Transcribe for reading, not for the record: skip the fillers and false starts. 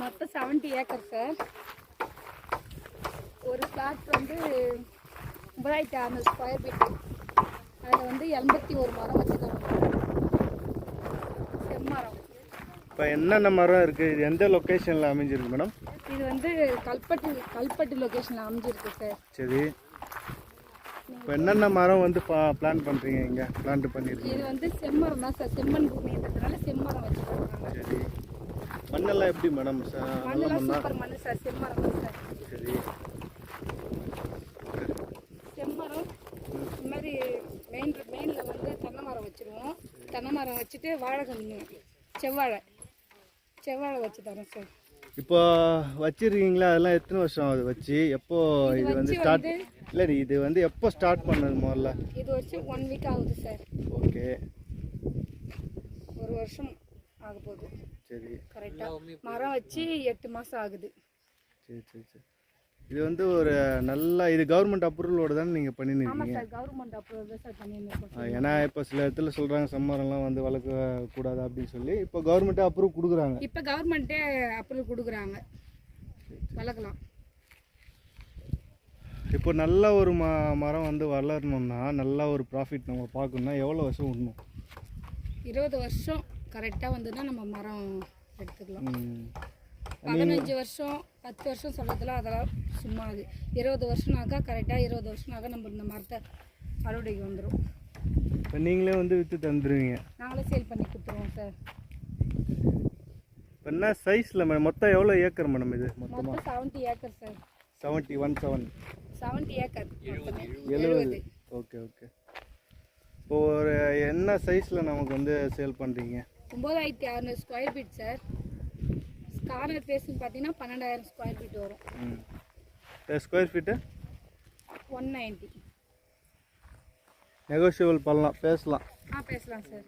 மொத்தம் 70 acre sir. ஒரு plot வந்து 9600 ஸ்கொயர் ஃபீட். அதில் வந்து 81 மரம் வச்சுருக்காங்க. செம்மரம். இப்போ என்னென்ன மரம் இருக்குது? இது எந்த லொக்கேஷனில் அமைஞ்சிருக்கு மேடம்? இது வந்து கல்பட்டு லொக்கேஷனில் அமைஞ்சிருக்கு சார். சரி. இப்போ என்னென்ன மரம் வந்து பிளான் பண்ணுறீங்க இங்கே பிளான்ட் பண்ணியிருக்கீங்க? இது வந்து செம்மரம் தான் சார். செம்மண் பூமின்றதுனால செம்மரம் வச்சுருக்காங்க. சரி. மண்ணெல்லாம் எப்படி மேடம்? மண்ணெல்லாம் சூப்பர் மண் சார். செம்மரம் தான் சார். சரி. செம்மரம் இந்த மாதிரி மெயினில் வந்து தென்னை மரம் வச்சுருவோம். தென்னை மரம் வச்சுட்டு வாழை கன்று, செவ்வாழை வச்சு தரோம் சார். இப்போ வச்சிருக்கீங்களா? அதெல்லாம் எத்தனை வருஷம் ஆகுது வச்சு? எப்போ இது வந்து ஸ்டார்ட்? இல்லை, இது வந்து எப்போ ஸ்டார்ட் பண்ணது முதல்ல? இது வச்சு 1 வீக் ஆகுது சார். ஓகே. ஒரு வருஷம் ஆக போகுது. சரி. கரெக்டாக மரம் வச்சு 8 மாதம் ஆகுது. சரி சரி சரி. இது வந்து ஒரு நல்ல இது கவர்மெண்ட் அப்ரூவலோடு தானே நீங்கள் பண்ணியிருக்கீங்க? ஆமாம் சார், கவர்மெண்ட் அப்ரூவல் தான் சார் பண்ணியிருக்கோம். ஏன்னா இப்போ சில இடத்துல சொல்கிறாங்க செம்மரம்லாம் வந்து வளர்க்கக்கூடாது அப்படின்னு சொல்லி. இப்போ கவர்மெண்ட்டே அப்ரூவ் கொடுக்குறாங்க. இப்போ கவர்மெண்ட்டே அப்ரூவல் கொடுக்குறாங்க, வளர்க்கலாம். இப்போ நல்ல ஒரு மரம் வந்து வளரணும்னா, நல்ல ஒரு ப்ராஃபிட் நம்ம பார்க்கணுன்னா எவ்வளோ வருஷம் விடணும்? 20 வருஷம் கரெக்டாக வந்து தான் நம்ம மரம் எடுத்துக்கலாம். 15 வருஷம் 10 வருஷம் சொல்கிறதுலாம் அதெல்லாம் சும்மா. அது 20 வருஷம்னாக்கா கரெக்டாக 20 வருஷம்னாக்கா நம்ம இந்த மரத்தை அறுவடைக்கு வந்துடும். இப்போ நீங்களே வந்து விற்று தந்துடுவீங்க? நாங்களே சேல் பண்ணி கொடுத்துருவோம் சார். இப்போ என்ன சைஸில் மேடம்? மொத்தம் எவ்வளோ ஏக்கர் மேடம் இது மொத்தமாக? 70 acre sir. 70 acre. 70. Okay okay. இப்போ ஒரு என்ன சைஸில் நமக்கு வந்து சேல் பண்ணுறீங்க? 9600 ஸ்கொயர் ஃபீட் சார். கார்னர் ஃபேஸ்ன்னு பார்த்தீங்கன்னா 12000 ஸ்கொயர் ஃபீட் வரும். Square feet 190. நெகோஷியபிள் பண்ணலாம், பேசலாம். பேசலாம் சார்.